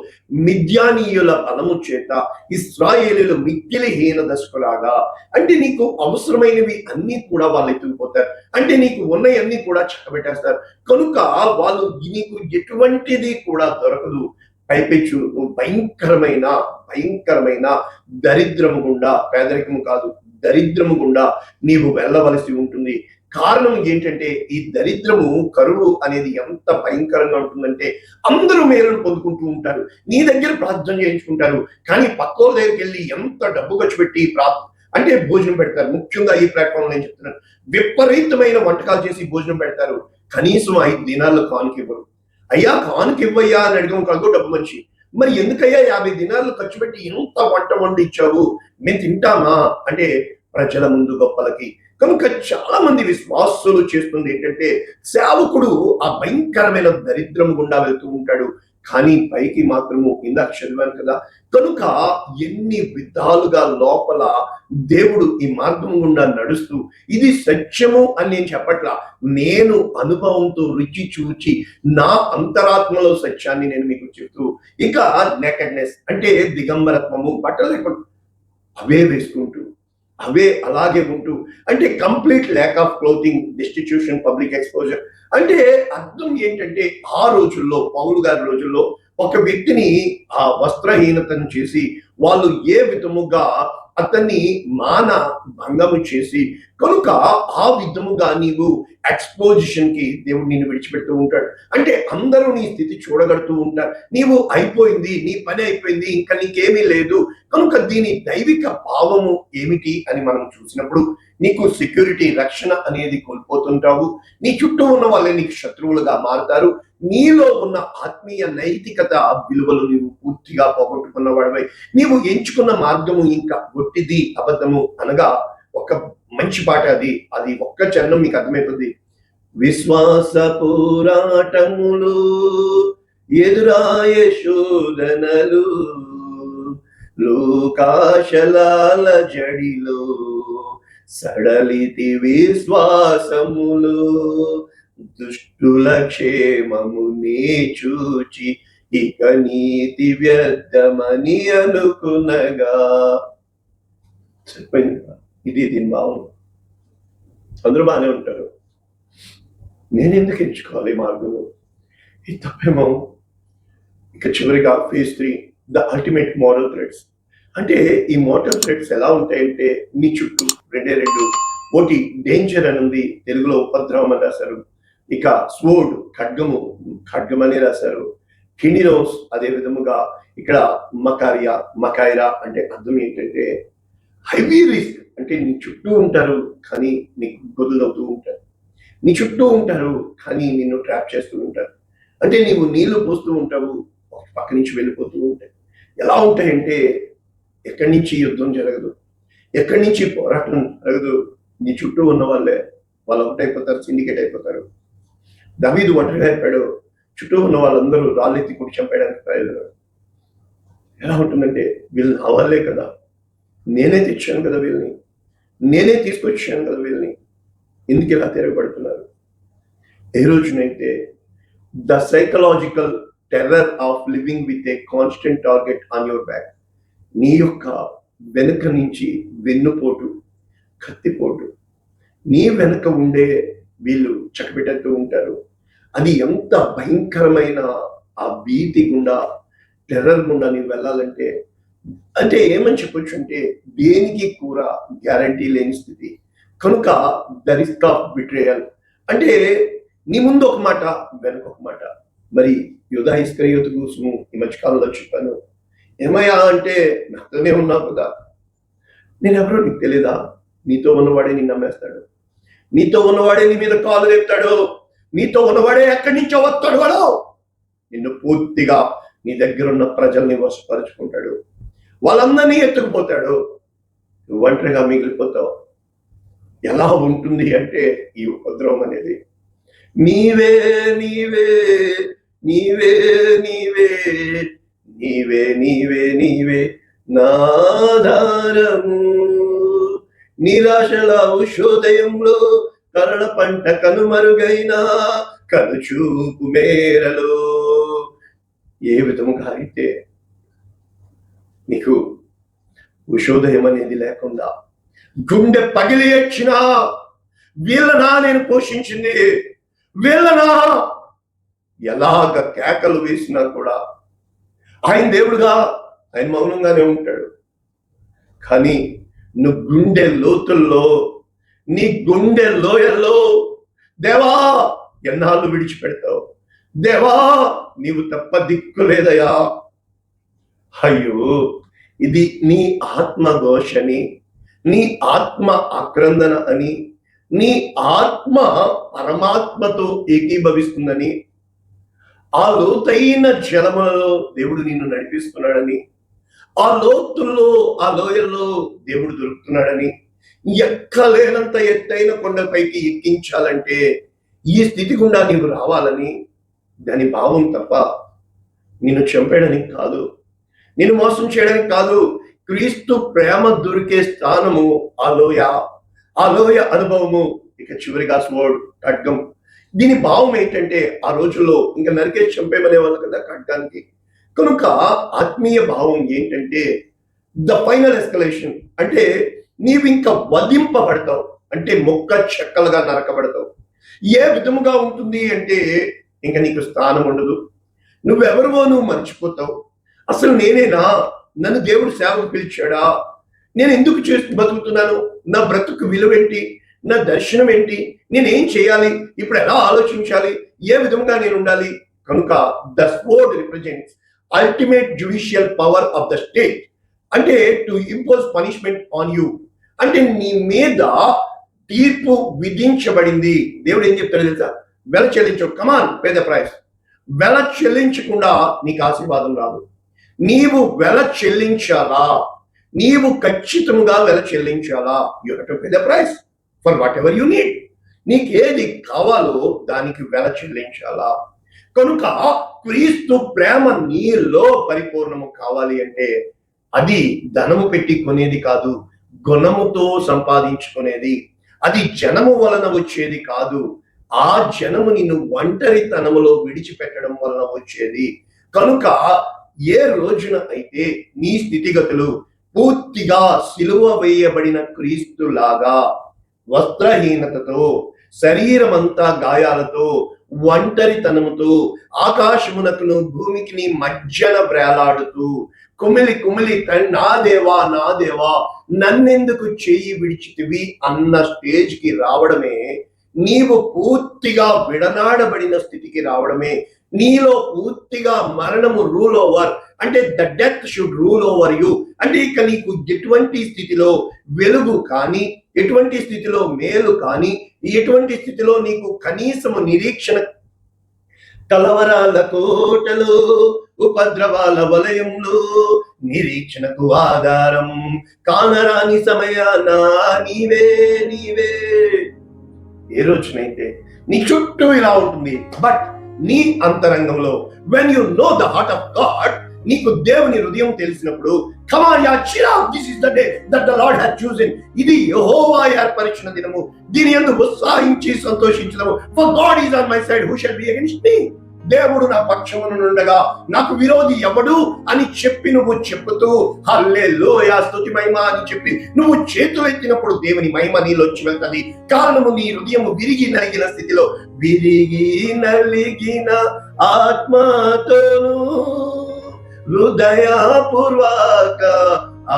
మిద్యానీయుల బలము చేత ఇశ్రాయేలీయులు మిక్కిలి హీన దశకులాగా, అంటే నీకు అవసరమైనవి అన్ని కూడా వాళ్ళు ఎత్తుకుపోతారు, అంటే నీకు ఉన్నవన్నీ కూడా చక్కబెట్టేస్తారు, కనుక వాళ్ళు నీకు ఎటువంటిది కూడా దొరకదు. పైపెచ్చు భయంకరమైన భయంకరమైన దరిద్రము గుండా, పేదరికము కాదు దరిద్రము గుండా నీవు వెళ్ళవలసి ఉంటుంది. కారణం ఏంటంటే ఈ దరిద్రము, కరువు అనేది ఎంత భయంకరంగా ఉంటుందంటే అందరూ మేలును పొందుకుంటూ ఉంటారు, నీ దగ్గర ప్రార్థన చేయించుకుంటారు, కానీ పక్కోళ్ళ దగ్గరికి వెళ్ళి ఎంత డబ్బు ఖర్చు పెట్టి అంటే భోజనం పెడతారు. ముఖ్యంగా ఈ ప్లాట్ఫామ్ నేను చెప్తున్నాను, విపరీతమైన వంటకాలు చేసి భోజనం పెడతారు, కనీసం 5 దినాల్లో కానుక ఇవ్వరు. అయ్యా కానుక ఇవ్వయ్యా అని అడగం కాదు డబ్బు మనిషి, మరి ఎందుకయ్యా 50 దినాలు ఖర్చు పెట్టి ఎంత వంట వండి ఇచ్చావు, మేము తింటామా అంటే ప్రజల ముందు గొప్పలకి. కనుక చాలా మంది విశ్వాసులు చేస్తుంది ఏంటంటే సేవకుడు ఆ భయంకరమైన దరిద్రం గుండా వెళ్తూ ఉంటాడు, కానీ పైకి మాత్రము ఇందాక చదివాను కదా. కనుక ఎన్ని విధాలుగా లోపల దేవుడు ఈ మార్గం గుండా నడుస్తూ, ఇది సత్యము అని నేను చెప్పట్లా, నేను అనుభవంతో రుచి చూచి నా అంతరాత్మలో సత్యాన్ని నేను మీకు చెప్తూ, ఇక నేకెడ్నెస్ అంటే దిగంబరత్వము, బట్టలు లేకుండా అవే వేసుకుంటూ అవే అలాగే ఉంటూ, అంటే complete lack of clothing, destitution, public exposure. అంటే అర్థం ఏంటంటే ఆ రోజుల్లో, పౌలు గారి రోజుల్లో ఒక వ్యక్తిని ఆ వస్త్రహీనతను చేసి వాళ్ళు ఏ విధముగా అతన్ని మాన భంగము చేసి, కనుక ఆ విధముగా నీవు ఎక్స్పోజిషన్ కి దేవుడు నిన్ను విడిచిపెడుతూ ఉంటాడు. అంటే అందరూ నీ స్థితి చూడగడుతూ ఉంటారు, నీవు అయిపోయింది, నీ పని అయిపోయింది, ఇంకా నీకేమీ లేదు. కనుక దీని దైవిక భావము ఏమిటి అని మనం చూసినప్పుడు నీకు సెక్యూరిటీ, రక్షణ అనేది కోల్పోతుంటావు, నీ చుట్టూ ఉన్న వాళ్ళే నీకు శత్రువులుగా మారుతారు, నీలో ఉన్న ఆత్మీయ నైతికత విలువలు నీవు పూర్తిగా పోగొట్టుకున్న వాడివై, నీవు ఎంచుకున్న మార్గము ఇంకా ఒట్టిది, అబద్ధము అనగా ఒక మంచి పాట అది, అది ఒక్క చరణం మీకు అర్థమవుతుంది. విశ్వాస పోరాటములు ఎదురాయే శోధనలు, లోకాశలాల జడిలో సడలితి విశ్వాసములు, దుష్టుల క్షేమమునే చూచి ఇక నీతి వ్యర్థమని అనుకునగా. చెప్పండి, ఇది దీని భావం. అందరూ బాగానే ఉంటారు, నేను ఎందుకు ఎంచుకోవాలి మార్గం, ఇది తప్పేమో. ఇక చివరిగా phase 3, the ultimate moral threads. అంటే ఈ మోరల్ థ్రెడ్స్ ఎలా ఉంటాయంటే నీ చుట్టూ రెండు, ఒకటి డేంజర్ అని ఉంది, తెలుగులో ఉపద్రవం అని రాశారు. ఇక స్వోర్డ్, ఖడ్గము, ఖడ్గమని రాశారు. కిండినోస్, అదే విధముగా ఇక్కడ మకాయిరా అంటే అర్థం ఏంటంటే హైవీ రిస్క్, అంటే నీ చుట్టూ ఉంటారు కానీ నీకు గొదులవుతూ ఉంటారు, నీ చుట్టూ ఉంటారు కానీ నిన్ను ట్రాప్ చేస్తూ ఉంటారు, అంటే నీవు నీళ్లు పోస్తూ ఉంటావు, పక్క నుంచి వెళ్ళిపోతూ ఉంటాయి. ఎలా ఉంటాయంటే ఎక్కడి నుంచి యుద్ధం జరగదు, ఎక్కడి నుంచి పోరాటం జరగదు, నీ చుట్టూ ఉన్న వాళ్ళే వాళ్ళు ఒకటైపోతారు, సిండికేట్ అయిపోతారు. దావీదు ఒంటరిగా అయిపోయాడు, చుట్టూ ఉన్న వాళ్ళందరూ రాళ్ళెత్తి కొట్టి చంపేయడానికి ప్రయత్నం. ఎలా ఉంటుందంటే వీళ్ళు నా వాళ్ళే కదా, నేనే తెచ్చాను కదా వీళ్ళని, నేనే తీసుకొచ్చాను కదా వీళ్ళని, ఎందుకు ఇలా తిరగబడుతున్నారు. ఏ రోజునైతే the psychological terror of living with a constant target on your back, నీ యొక్క వెనుక నుంచి వెన్నుపోటు, కత్తిపోటు, నీ వెనుక ఉండే వీళ్ళు చక్కబెట్టేస్తూ ఉంటారు. అది ఎంత భయంకరమైన ఆ భీతి గుండా, టెర్రర్ గుండా నీవు వెళ్ళాలంటే, అంటే ఏమని చెప్పొచ్చు అంటే దేనికి కూడా గ్యారంటీ లేని స్థితి. కనుక ద రిస్క్ ఆఫ్ బిట్రేయల్, అంటే నీ ముందు ఒక మాట, వెనక ఒక మాట. మరి యూదా ఇస్కరియోతు కోసం ఈ మధ్యకాలంలో చెప్పాను, ఏమయ్యా అంటే నాతోనే ఉన్నావు కదా, నేను ఎవరో నీకు తెలీదా, నీతో ఉన్నవాడే నిన్ను నమ్మేస్తాడు, నీతో ఉన్నవాడే నీ మీద కాలు రేపుతాడు, నీతో ఉన్నవాడే ఎక్కడి నుంచో వస్తాడు, వాడు నిన్ను పూర్తిగా నీ దగ్గర ఉన్న ప్రజల్ని వశపరుచుకుంటాడు, వాళ్ళందరినీ ఎత్తుకుపోతాడు, నువ్వు ఒంటరిగా మిగిలిపోతావు. ఎలా ఉంటుంది అంటే ఈ ఉపద్రవం అనేది నీవే నీవే నీవే నీవే నీవే నీవే నీవే నాధారము, నిరాశల ఉషోదయంలో కరణ పంట కనుమరుగైన కనుచూపు మేరలో ఏ విధముగా అయితే నీకు ఉషోదయం అనేది లేకుండా గుండె పగిలి వచ్చినా వీళ్ళనా నేను పోషించింది, వీళ్ళనా ఎలాగ కేకలు వేసినా కూడా ఆయన దేవుడుగా ఆయన మౌనంగానే ఉంటాడు. కానీ నువ్వు గుండె లోతుల్లో, నీ గుండె లోయల్లో దేవా ఎన్నాళ్ళు విడిచిపెడతావు, దేవా నీవు తప్ప దిక్కు లేదయా. అయ్యో, ఇది నీ ఆత్మఘోషని, నీ ఆత్మ ఆక్రందన అని, నీ ఆత్మ పరమాత్మతో ఏకీభవిస్తుందని, ఆ లోతైన జలములలో దేవుడు నిన్ను నడిపిస్తున్నాడని, ఆ లోతుల్లో ఆ లోయల్లో దేవుడు దొరుకుతున్నాడని, ఎక్కలేనంత ఎత్తైన కొండపైకి ఎక్కించాలంటే ఈ స్థితి గుండా నీవు రావాలని దాని భావం తప్ప నిన్ను చంపేయడానికి కాదు, నిన్ను మోసం చేయడానికి కాదు. క్రీస్తు ప్రేమ దొరికే స్థానము ఆ లోయ, ఆ లోయ అనుభవము. ఇక చివరిగా స్వోర్డ్, ఖడ్గం. దీని భావం ఏంటంటే ఆ రోజుల్లో ఇంకా నరికేసి చంపేమనే వాళ్ళు కదా ఖడ్గానికి. కనుక ఆత్మీయ భావం ఏంటంటే ద ఫైనల్ ఎస్కలేషన్, అంటే నీవు ఇంకా వధింపబడతావు, అంటే మొక్క చెక్కలుగా నరకబడతావు. ఏ విధముగా ఉంటుంది అంటే ఇంకా నీకు స్థానం ఉండదు, నువ్వెవరివో నువ్వు మర్చిపోతావు. అసలు నేనేనా, నన్ను దేవుడు సేవకు పిలిచాడా, నేను ఎందుకు చేస్తూ బతుకుతున్నాను, నా బ్రతుకు విలువేంటి, నా దర్శనం ఏంటి, నేనేం చేయాలి, ఇప్పుడు ఎలా ఆలోచించాలి, ఏ విధంగా నేను ఉండాలి. కనుక the sword represents ultimate judicial power of the state, అంటే to impose punishment on you, అంటే నీ మీద తీర్పు విధించబడింది. దేవుడు ఏం చెప్తాడు తెలుసా, వెల చెల్లించు, కమాన్ పే ద ప్రైస్. వెల చెల్లించకుండా నీకు ఆశీర్వాదం రాదు. నీవు వెల చెల్లించాలా, నీవు ఖచ్చితంగా వెల చెల్లించాలా. You have to pay the price for what ever you need. నీకు ఏది కావాలో దానికి వెల చెల్లించాలా. కనుక క్రీస్తు ప్రేమ నీలో పరిపూర్ణము కావాలి అంటే అది ధనము పెట్టి కొనేది కాదు, గుణముతో సంపాదించుకునేది. అది జనము వలన వచ్చేది కాదు, ఆ జనము నిన్ను ఒంటరితనములో విడిచిపెట్టడం వలన వచ్చేది. కనుక ఏ రోజున అయితే నీ స్థితిగతులు పూర్తిగా సిలువ వేయబడిన క్రీస్తులాగా వస్త్రహీనతతో, శరీరమంతా గాయాలతో, ఒంటరితనముతో, ఆకాశమునకును భూమికి నీ మధ్యన బ్రేలాడుతూ కుమిలి కుమిలి నా దేవా నా దేవా నన్నెందుకు చెయ్యి విడిచితివి అన్న స్టేజ్కి రావడమే, నీవు పూర్తిగా విడనాడబడిన స్థితికి రావడమే, నీలో పూర్తిగా మరణము రూల్ ఓవర్, అంటే the death should rule over you. అంటే ఇక నీకు ఎటువంటి స్థితిలో వెలుగు కానీ, ఎటువంటి స్థితిలో మేలు కానీ, ఎటువంటి స్థితిలో నీకు కనీసము నిరీక్షణ, కలవరాల కోటలో ఉపద్రవాల వలయంలో నిరీక్షణకు ఆధారం కానరాని సమయాన నీవే నీవే. ఏ రోజునైతే నీ చుట్టూ ఇలా ఉంటుంది, బట్ నీ అంతరంగంలో when you know the heart of God, నీకు దేవుని హృదయం తెలిసినప్పుడు, come on ya child, this is the day that the Lord has chosen. ఇది యెహోవా ఏర్పరిచిన దినము, దీని యందు ఉత్సాహించి సంతోషించుదాము. For God is on my side, who shall be against me? దేవుడు నా పక్షమునుండగా నాకు విరోధి ఎవడు అని చెప్పి నువ్వు చెప్పుతూ హల్లెలూయా స్తుతి మహిమ అని చెప్పి నువ్వు చేతులు ఎత్తినప్పుడు దేవుని మహిమ నీలోకి వెళ్తుంది. కారణము నీ హృదయం విరిగి నలిగిన స్థితిలో, విరిగి నలిగిన ఆత్మతోను హృదయపూర్వక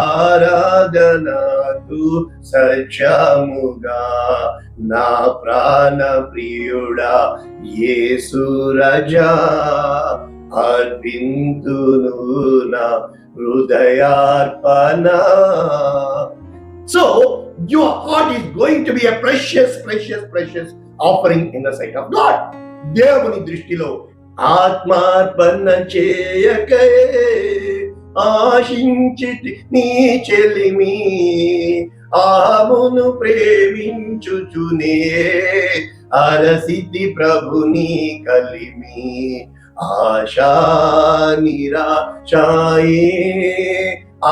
ఆరాధనకు సత్యముగా నా ప్రాణ ప్రియుడా యేసు రాజా అర్పింతును నా హృదయార్పణ. So your heart is going to be a precious offering in the sight of God. దేవుని దృష్టిలో ఆత్మార్పణ చేయకే ఆశించితి నీ చెలిమి, ఆమును ప్రేమించుచునే అరసితి ప్రభుని కలిమి. ఆశా నిరాశాయే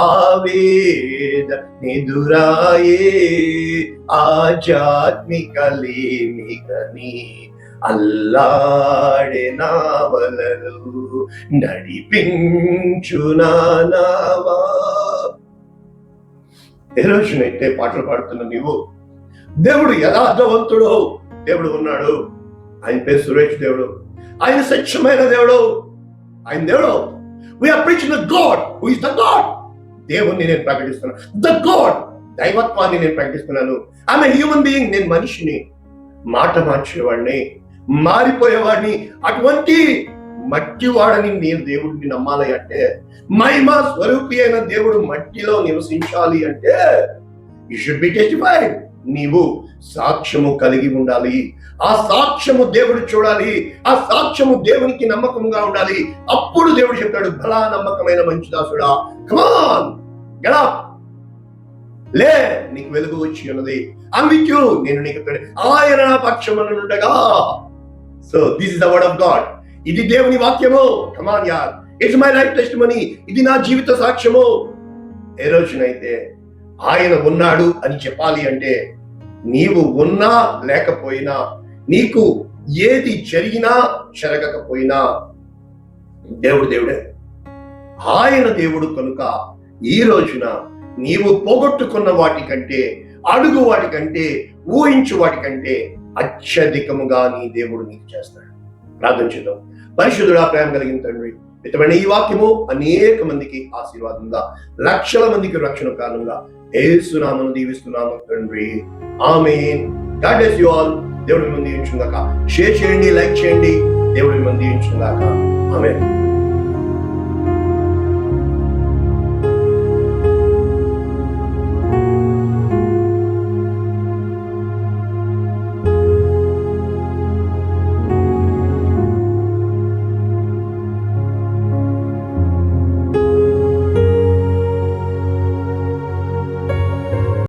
ఆవేద నిదురాయే ఆధ్యాత్మిక లేమికని అల్లాడే నావలలో నడిపించు నావా. ఏ రోజునైతే పాటలు పాడుతున్న నీవు దేవుడు యథార్థవంతుడు దేవుడు ఉన్నాడు. ఆయన పేరు సురేష్ దేవుడు, ఆయన సత్యమైన దేవుడు, ఆయన దేవుడు. We are preaching the God who is the God. దేవుణ్ణి నేను ప్రకటిస్తున్నాను, ద గాడ్, దైవత్వాన్ని నేను ప్రకటిస్తున్నాను. ఆమె హ్యూమన్ బీయింగ్, నేను మనిషిని, మాట మార్చేవాడిని, మారిపోయేవాడిని. అటువంటి మట్టివాడని నేను దేవుడిని నమ్మాలి అంటే, మహిమా స్వరూపి అయిన దేవుడు మట్టిలో నివసించాలి అంటే యు షుడ్ బి టెస్టిఫైడ్. నీవు సాక్ష్యము కలిగి ఉండాలి. ఆ సాక్ష్యము దేవుడు చూడాలి. ఆ సాక్ష్యము దేవునికి నమ్మకంగా ఉండాలి. అప్పుడు దేవుడు చెప్తాడు, బలా నమ్మకమైన మంచి దాసుడా, కమాన్ గెట్ అప్, లే, నీకు వెలుగు వచ్చి ఉన్నది. ఐ విత్ యు, నేను నీకు ఆయన నా పక్షమునుండగా. So this is the word of God. ఇది దేవుని వాక్యము. కమాన్ యార్, ఇట్స్ మై లైఫ్ టెస్టిమనీ. ఇది నా జీవిత సాక్ష్యము. ఏ రోజునైతే ఆయన ఉన్నాడు అని చెప్పాలి అంటే, నీవు ఉన్నా లేకపోయినా, నీకు ఏది జరిగినా జరగకపోయినా దేవుడు దేవుడే. ఆయన దేవుడు కనుక ఈ రోజున నీవు పోగొట్టుకున్న వాటికంటే, అడుగు వాటికంటే, ఊహించు వాటికంటే అత్యధికముగా నీ దేవుడు నీకు చేస్తాడు. ప్రార్థన చేద్దాం. పరిశుద్ధుడా, ప్రేమ కలిగిన తండ్రి, ఇటువంటి ఈ వాక్యము అనేక మందికి ఆశీర్వాదంగా, లక్షల మందికి రక్షణ కారణంగా యేసు నామమున దీవిస్తున్నాము తండ్రి. ఆమేన్. God bless you all. దేవుడి మంది దీవించుగాక. షేర్ చేయండి, లైక్ చేయండి. దేవుడి మంది దీవించుగాక. ఆమేన్.